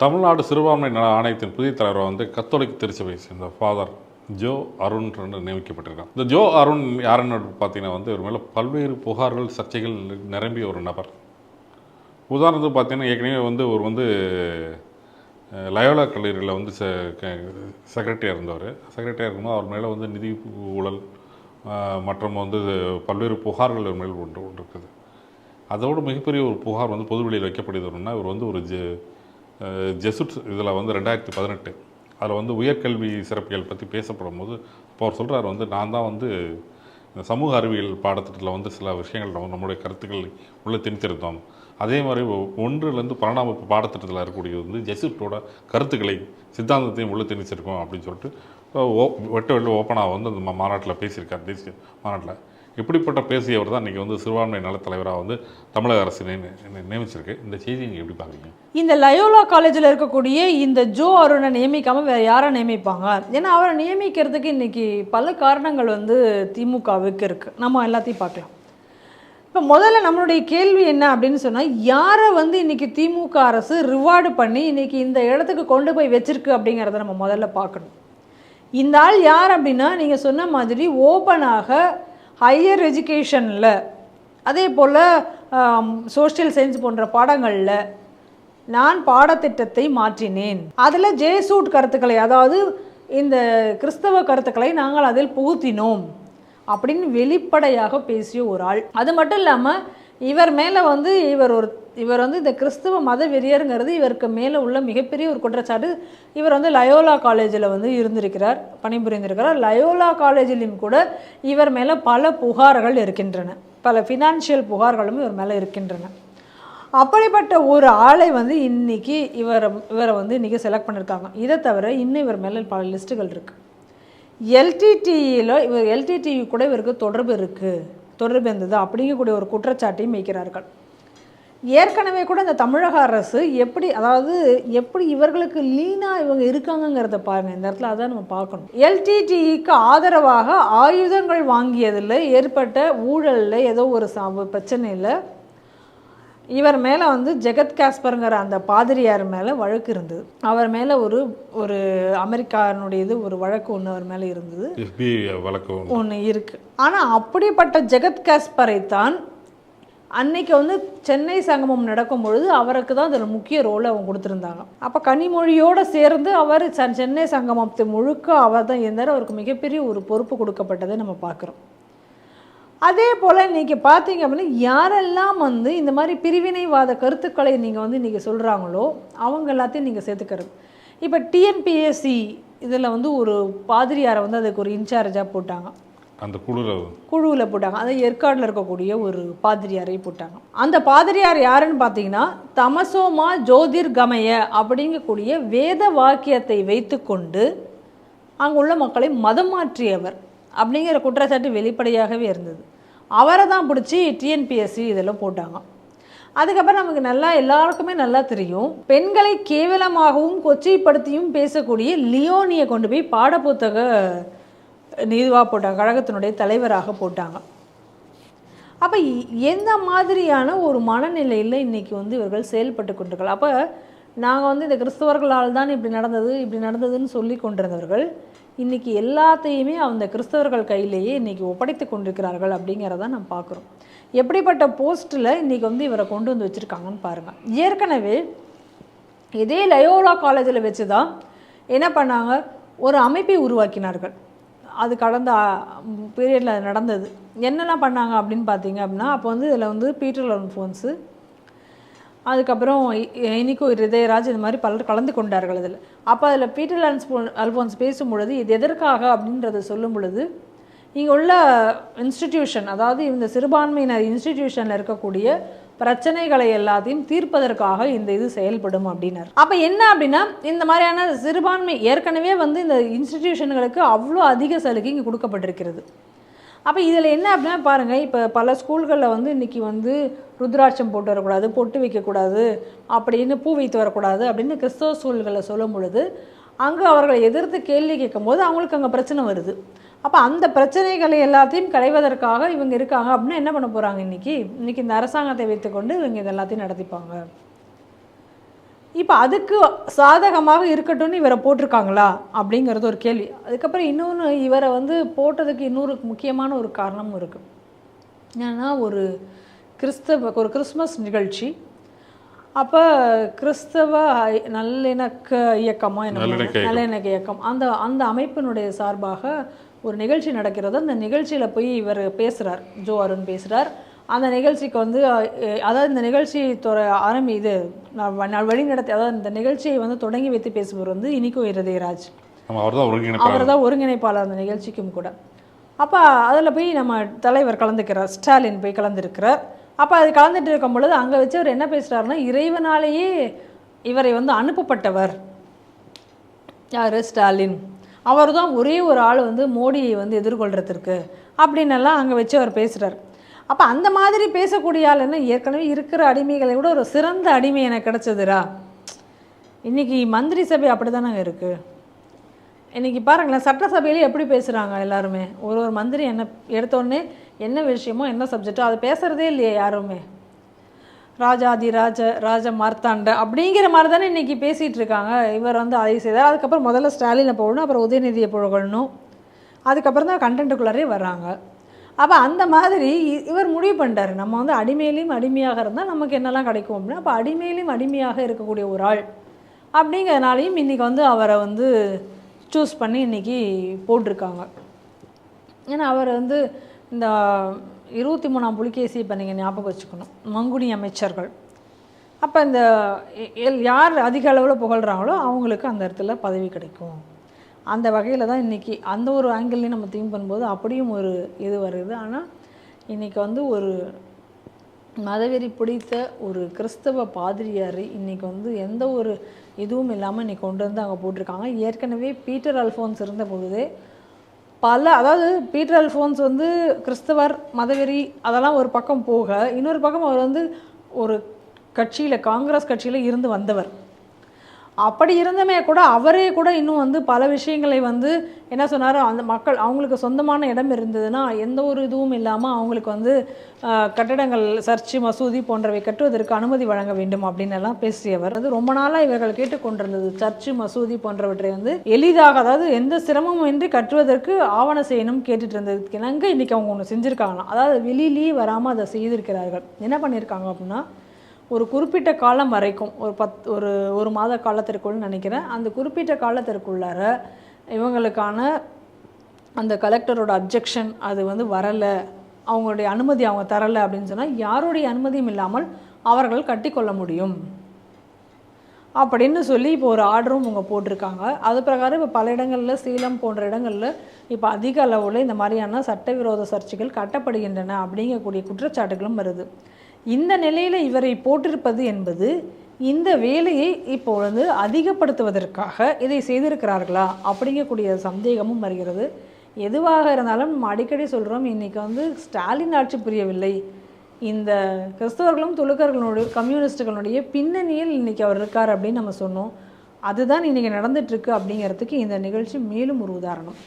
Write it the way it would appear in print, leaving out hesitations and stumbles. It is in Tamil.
தமிழ்நாடு சிறுபான்மை நல ஆணையத்தின் புதிய தலைவராக வந்து கத்தோலிக்க திருச்சபையை சேர்ந்த ஃபாதர் ஜோ அருண் நியமிக்கப்பட்டிருக்கார். இந்த ஜோ அருண் யாருன்னு பார்த்தீங்கன்னா வந்து இவர் மேலே பல்வேறு புகார்கள் சர்ச்சைகள் நிரம்பிய ஒரு நபர். உதாரணத்துக்கு பார்த்தீங்கன்னா ஏற்கனவே வந்து ஒரு வந்து லயோலா கல்லூரியில் வந்து செக்ரட்டரியாக இருந்தவர். செக்ரட்டரியாக இருக்கும்போது அவர் மேலே வந்து நிதி ஊழல் மற்றும் வந்து பல்வேறு புகார்கள் இவர் மேல் ஒன்று இருக்குது. அதோடு மிகப்பெரிய ஒரு புகார் வந்து பொதுவெளியில் வைக்கப்படுதுன்னா இவர் வந்து ஒரு ஜெசுட் இதில் வந்து 2018 அதில் வந்து உயர்கல்வி சிறப்பியல் பற்றி பேசப்படும் போது இப்போ அவர் சொல்கிறார் வந்து நான் தான் வந்து இந்த சமூக அறிவியல் பாடத்திட்டத்தில் வந்து சில விஷயங்கள் நம்முடைய கருத்துக்கள் உள்ளே திணித்திருந்தோம். அதே மாதிரி 1லேருந்து 12ஆம் வகுப்பு பாடத்திட்டத்தில் இருக்கக்கூடிய வந்து ஜெசுட்டோட கருத்துக்களை சித்தாந்தத்தையும் உள்ளே திணிச்சிருக்கோம் அப்படின்னு சொல்லிட்டு வெட்ட ஓப்பனாக வந்து அந்த மாநாட்டில் பேசியிருக்கார். தேசிய மாநாட்டில் இப்படிப்பட்ட பேசியவர் தான் இன்றைக்கி வந்து சிறுபான்மை நல தலைவராக வந்து தமிழக அரசு நியமிச்சிருக்கு. இந்த செய்தியை நீங்கள் எப்படி பார்க்குறீங்க? இந்த லயோலா காலேஜில் இருக்கக்கூடிய இந்த ஜோ அருணை நியமிக்காமல் வேறு யாரை நியமிப்பாங்க? ஏன்னா அவரை நியமிக்கிறதுக்கு இன்றைக்கி பல காரணங்கள் வந்து திமுகவுக்கு இருக்குது. நம்ம எல்லாத்தையும் பார்க்கலாம். இப்போ முதல்ல நம்மளுடைய கேள்வி என்ன அப்படின்னு சொன்னால், யாரை வந்து இன்றைக்கி திமுக அரசு ரிவார்டு பண்ணி இன்றைக்கி இந்த இடத்துக்கு கொண்டு போய் வச்சிருக்கு அப்படிங்கிறத நம்ம முதல்ல பார்க்கணும். இந்த ஆள் யார் அப்படின்னா, நீங்கள் சொன்ன மாதிரி ஓப்பனாக ஹையர் எஜுகேஷனில் அதே போல் சோஷியல் சயின்ஸ் போன்ற பாடங்களில் நான் பாடத்திட்டத்தை மாற்றினேன், அதில் ஜேசூட் கருத்துக்களை, அதாவது இந்த கிறிஸ்தவ கருத்துக்களை நாங்கள் அதில் புகுத்தினோம் அப்படின்னு வெளிப்படையாக பேசிய ஒரு ஆள். அது மட்டும் இல்லாமல் இவர் மேலே வந்து இவர் வந்து இந்த கிறிஸ்தவ மத வெறியருங்கிறது இவருக்கு மேலே உள்ள மிகப்பெரிய ஒரு குற்றச்சாட்டு. இவர் வந்து லயோலா காலேஜில் வந்து இருந்திருக்கிறார், பணிபுரிந்திருக்கிறார். லயோலா காலேஜிலும் கூட இவர் மேலே பல புகார்கள் இருக்கின்றன, பல ஃபினான்ஷியல் புகார்களும் இவர் மேலே இருக்கின்றன. அப்படிப்பட்ட ஒரு ஆளை வந்து இன்றைக்கி இவரை வந்து இன்றைக்கி செலக்ட் பண்ணியிருக்காங்க. இதை தவிர இன்னும் இவர் மேலே பல லிஸ்ட்டுகள் இருக்குது. எல்டிடிவி கூட இவருக்கு தொடர்பு இருந்தது அப்படிங்கக்கூடிய ஒரு குற்றச்சாட்டையும் வைக்கிறார்கள். ஏற்கனவே கூட இந்த தமிழக அரசு எப்படி இவர்களுக்கு லீனாக இவங்க இருக்காங்கங்கிறத பாருங்கள். இந்த இடத்துல அதான் நம்ம பார்க்கணும். எல்டிடிஇக்கு ஆதரவாக ஆயுதங்கள் வாங்கியதில் ஏற்பட்ட ஊழலில் ஏதோ ஒரு பிரச்சனையில் இவர் மேலே வந்து ஜெகத் காஸ்பருங்கிற அந்த பாதிரியார் மேலே வழக்கு இருந்தது. அவர் மேலே ஒரு அமெரிக்கானுடையது ஒரு வழக்கு ஒன்று அவர் மேலே இருந்தது, ஒன்று இருக்குது. ஆனால் அப்படிப்பட்ட ஜெகத் காஸ்பரை தான் அன்னைக்கு வந்து சென்னை சங்கமம் நடக்கும் பொழுது அவருக்கு தான் அதில் முக்கிய ரோலை அவங்க கொடுத்துருந்தாங்க. அப்போ கனிமொழியோடு சேர்ந்து அவர் சென்னை சங்கமத்தை முழுக்க அவர் தான் இருந்தார். அவருக்கு மிகப்பெரிய ஒரு பொறுப்பு கொடுக்கப்பட்டதை நம்ம பார்க்குறோம். அதே போல் இன்றைக்கி பார்த்தீங்க அப்படின்னா யாரெல்லாம் வந்து இந்த மாதிரி பிரிவினைவாத கருத்துக்களை நீங்கள் வந்து இன்றைக்கி சொல்கிறாங்களோ அவங்க எல்லாத்தையும் நீங்கள் சேர்த்துக்கிறது. இப்போ டிஎன்பிஎஸ்சி இதில் வந்து ஒரு பாதிரியாரை வந்து அதுக்கு ஒரு இன்சார்ஜாக போட்டாங்க, அந்த குழுவில் போட்டாங்க. அதை ஏற்காடில் இருக்கக்கூடிய ஒரு பாதிரியாரை போட்டாங்க. அந்த பாதிரியார் யாருன்னு பார்த்தீங்கன்னா, தமசோமா ஜோதிர்கமய அப்படிங்கக்கூடிய வேத வாக்கியத்தை வைத்து கொண்டு அங்குள்ள மக்களை மதம் மாற்றியவர் அப்படிங்கிற குற்றச்சாட்டு வெளிப்படையாகவே இருந்தது. அவரை தான் பிடிச்சி டிஎன்பிஎஸ்சி இதெல்லாம் போட்டாங்க. அதுக்கப்புறம் நமக்கு எல்லாருக்குமே நல்லா தெரியும், பெண்களை கேவலமாகவும் கொச்சைப்படுத்தியும் பேசக்கூடிய லியோனியை கொண்டு போய் பாடப்புத்தக இதுவாக போட்டாங்க, கழகத்தினுடைய தலைவராக போட்டாங்க. அப்போ எந்த மாதிரியான ஒரு மனநிலையில் இன்றைக்கி வந்து இவர்கள் செயல்பட்டு கொண்டிருக்கிறார்கள்? அப்போ நாங்கள் வந்து இந்த கிறிஸ்தவர்களால் தான் இப்படி நடந்ததுன்னு சொல்லி கொண்டிருந்தவர்கள் இன்றைக்கி எல்லாத்தையுமே அந்த கிறிஸ்தவர்கள் கையிலேயே இன்றைக்கி ஒப்படைத்து கொண்டிருக்கிறார்கள் அப்படிங்கிறத நம்ம பார்க்குறோம். எப்படிப்பட்ட போஸ்ட்டில் இன்றைக்கி வந்து இவரை கொண்டு வந்து வச்சுருக்காங்கன்னு பாருங்கள். ஏற்கனவே இதே லயோலா காலேஜில் வச்சு தான் என்ன பண்ணாங்க, ஒரு அமைப்பை உருவாக்கினார்கள். அது கடந்த பீரியடில் நடந்தது. என்னெல்லாம் பண்ணாங்க அப்படின்னு பார்த்தீங்க அப்படின்னா, அப்போ வந்து இதில் வந்து பீட்டர் அல்ஃபோன்ஸு, அதுக்கப்புறம் இனிக்கோ ஹிருதயராஜ், இது மாதிரி பலர் கலந்து கொண்டார்கள் அதில். அப்போ அதில் பீட்டர் அல்ஃபோன்ஸ் பேசும் பொழுது இது எதற்காக அப்படின்றத சொல்லும் பொழுது, இங்கே உள்ள இன்ஸ்டிடியூஷன், அதாவது இந்த சிறுபான்மையினர் இன்ஸ்டிடியூஷனில் இருக்கக்கூடிய பிரச்சனைகளை எல்லாத்தையும் தீர்ப்பதற்காக இந்த இது செயல்படும் அப்படின்னார். அப்போ என்ன அப்படின்னா, இந்த மாதிரியான சிறுபான்மை ஏற்கனவே வந்து இந்த இன்ஸ்டிடியூஷன்களுக்கு அவ்வளோ அதிக சலுகை இங்கே கொடுக்கப்பட்டிருக்கிறது. அப்போ இதில் என்ன அப்படின்னா பாருங்கள், இப்போ பல ஸ்கூல்களில் வந்து இன்றைக்கி வந்து ருத்ராட்சம் போட்டு வரக்கூடாது, பொட்டு வைக்கக்கூடாது, அப்படின்னு பூ வைத்து வரக்கூடாது அப்படின்னு கிறிஸ்தவ ஸ்கூல்களில் சொல்லும் பொழுது அங்கே அவர்களை எதிர்த்து கேள்வி கேட்கும்போது அவங்களுக்கு அங்கே பிரச்சனை வருது. அப்போ அந்த பிரச்சனைகளை எல்லாத்தையும் களைவதற்காக இவங்க இருக்காங்க அப்படின்னா என்ன பண்ண போகிறாங்க? இன்றைக்கி இந்த அரசாங்கத்தை வைத்துக்கொண்டு இவங்க இது எல்லாத்தையும் நடத்திப்பாங்க. இப்போ அதுக்கு சாதகமாக இருக்கட்டும்னு இவரை போட்டிருக்காங்களா அப்படிங்கிறது ஒரு கேள்வி. அதுக்கப்புறம் இன்னொன்று, இவரை வந்து போட்டதுக்கு இன்னொரு முக்கியமான ஒரு காரணமும் இருக்குது. ஏன்னா ஒரு கிறிஸ்மஸ் நிகழ்ச்சி. அப்போ கிறிஸ்தவ நல்லிணக்க இயக்கமா நல்லிணக்க இயக்கம் அந்த அமைப்பினுடைய சார்பாக ஒரு நிகழ்ச்சி நடக்கிறது. அந்த நிகழ்ச்சியில் போய் இவர் பேசுகிறார், ஜோ அருண் பேசுகிறார். அந்த நிகழ்ச்சிக்கு வந்து அதாவது இந்த நிகழ்ச்சி வழி நடத்தி, அதாவது இந்த நிகழ்ச்சியை வந்து தொடங்கி வைத்து பேசுபவர் வந்து இனிகோ இருதயராஜ். அவர் தான் ஒருங்கிணைப்பாளர் அந்த நிகழ்ச்சிக்கும் கூட. அப்போ அதில் போய் நம்ம தலைவர் கலந்துக்கிறார், ஸ்டாலின் போய் கலந்துருக்கிறார். அப்போ அது கலந்துட்டு இருக்கும் பொழுது அங்கே வச்சு அவர் என்ன பேசுகிறாருன்னா, இறைவனாலேயே இவரை வந்து அனுப்பப்பட்டவர் யார், ஸ்டாலின். அவர் தான் ஒரே ஒரு ஆள் வந்து மோடியை வந்து எதிர்கொள்கிறதுக்கு அப்படின்னெல்லாம் அங்கே வச்சு அவர் பேசுகிறார். அப்போ அந்த மாதிரி பேசக்கூடிய ஆள் என்ன, ஏற்கனவே இருக்கிற அடிமைகளை விட ஒரு சிறந்த அடிமை எனக்கு கிடச்சதுரா. இன்றைக்கி மந்திரி சபை அப்படி தானே இருக்குது. இன்றைக்கி பாருங்களேன், சட்டசபையிலே எப்படி பேசுகிறாங்க எல்லாருமே. ஒரு மந்திரி என்ன எடுத்தோடனே என்ன விஷயமோ என்ன சப்ஜெக்டோ அதை பேசுகிறதே இல்லையே யாருமே. ராஜாதி ராஜ மார்த்தாண்ட அப்படிங்கிற மாதிரி தானே இன்றைக்கி பேசிகிட்டு இருக்காங்க. இவர் வந்து அதை செய்தார். அதுக்கப்புறம் முதல்ல ஸ்டாலினை போடணும், அப்புறம் உதயநிதியை புகழணும், அதுக்கப்புறம் தான் கண்டென்ட்டுக்குள்ளாரே வர்றாங்க. அப்போ அந்த மாதிரி இவர் முடிவு பண்ணிட்டார், நம்ம வந்து அடிமையிலையும் அடிமையாக இருந்தால் நமக்கு என்னெல்லாம் கிடைக்கும் அப்படின்னா, அப்போ அடிமையிலையும் அடிமையாக இருக்கக்கூடிய ஒரு ஆள் அப்படிங்கிறதுனாலையும் இன்றைக்கி வந்து அவரை வந்து சூஸ் பண்ணி இன்றைக்கி போட்டிருக்காங்க. ஏன்னா அவர் வந்து இந்த 23ஆம் புலிகேசி இப்போ நீங்கள் ஞாபகம் வச்சுக்கணும், மங்குனி அமைச்சர்கள். அப்போ இந்த யார் அதிக அளவில் புகழ்கிறாங்களோ அவங்களுக்கு அந்த இடத்துல பதவி கிடைக்கும். அந்த வகையில் தான் இன்றைக்கி அந்த ஒரு ஆங்கிள்லேயும் நம்ம திங்க் பண்ணும்போது அப்படியும் ஒரு இது வருது. ஆனால் இன்றைக்கி வந்து ஒரு மதவெறி பிடித்த ஒரு கிறிஸ்தவ பாதிரியார் இன்றைக்கி வந்து எந்த ஒரு இதுவும் இல்லாமல் இன்றைக்கி கொண்டு வந்து அங்கே போட்டிருக்காங்க. ஏற்கனவே பீட்டர் அல்ஃபோன்ஸ் இருந்த பொழுதே அதாவது பீட்டர் அல்ஃபோன்ஸ் வந்து கிறிஸ்தவர் மதவெறி அதெல்லாம் ஒரு பக்கம் போக, இன்னொரு பக்கம் அவர் வந்து ஒரு கட்சியில், காங்கிரஸ் கட்சியில் இருந்து வந்தவர். அப்படி இருந்தமே கூட அவரே கூட இன்னும் வந்து பல விஷயங்களை வந்து என்ன சொன்னார், அந்த மக்கள் அவங்களுக்கு சொந்தமான இடம் இருந்ததுன்னா எந்த ஒரு இதுவும் இல்லாமல் அவங்களுக்கு வந்து கட்டடங்கள், சர்ச்சு, மசூதி போன்றவை கட்டுவதற்கு அனுமதி வழங்க வேண்டும் அப்படின்னு எல்லாம் பேசியவர். அது ரொம்ப நாளாக இவர்கள் கேட்டுக்கொண்டிருந்தது. சர்ச்சு, மசூதி போன்றவற்றை வந்து எளிதாக, அதாவது எந்த சிரமமும் இன்றி கட்டுவதற்கு ஆவண செய்யணும் கேட்டுட்டு இருந்ததுக்கு இணங்க இன்றைக்கி அவங்க ஒன்று செஞ்சுருக்காங்களாம். அதாவது வெளியிலேயே வராமல் அதை செய்திருக்கிறார்கள். என்ன பண்ணியிருக்காங்க அப்படின்னா, ஒரு குறிப்பிட்ட காலம் வரைக்கும் ஒரு மாத காலத்திற்குள் நினைக்கிறேன், அந்த குறிப்பிட்ட காலத்திற்குள்ளார இவங்களுக்கான அந்த கலெக்டரோட அப்ஜெக்ஷன் அது வந்து வரலை, அவங்களுடைய அனுமதி அவங்க தரலை அப்படின்னு சொன்னால் யாருடைய அனுமதியும் இல்லாமல் அவர்கள் கட்டிக்கொள்ள முடியும் அப்படின்னு சொல்லி இப்போ ஒரு ஆர்டரும் அவங்க போட்டிருக்காங்க. அது பிரகாரம் இப்போ பல இடங்களில், சேலம் போன்ற இடங்களில் இப்போ அதிக அளவில் இந்த மாதிரியான சட்டவிரோத சர்ச்சைகள் கட்டப்படுகின்றன அப்படிங்கக்கூடிய குற்றச்சாட்டுகளும் வருது. இந்த நிலையில் இவரை போட்டிருப்பது என்பது இந்த வேலையை இப்பொழுது அதிகப்படுத்துவதற்காக இதை செய்திருக்கிறார்களா அப்படிங்கக்கூடிய சந்தேகமும் வருகிறது. எதுவாக இருந்தாலும் நம்ம அடிக்கடி சொல்கிறோம், இன்றைக்கி வந்து ஸ்டாலின் ஆட்சி புரியவில்லை, இந்த கிறிஸ்தவர்களும் துலுக்கர்களுடைய கம்யூனிஸ்டுகளுடைய பின்னணியில் இன்றைக்கி அவர் இருக்கார் அப்படின்னு நம்ம சொன்னோம். அதுதான் இன்றைக்கி நடந்துகிட்ருக்கு அப்படிங்கிறதுக்கு இந்த நிகழ்ச்சி மேலும் ஒரு உதாரணம்.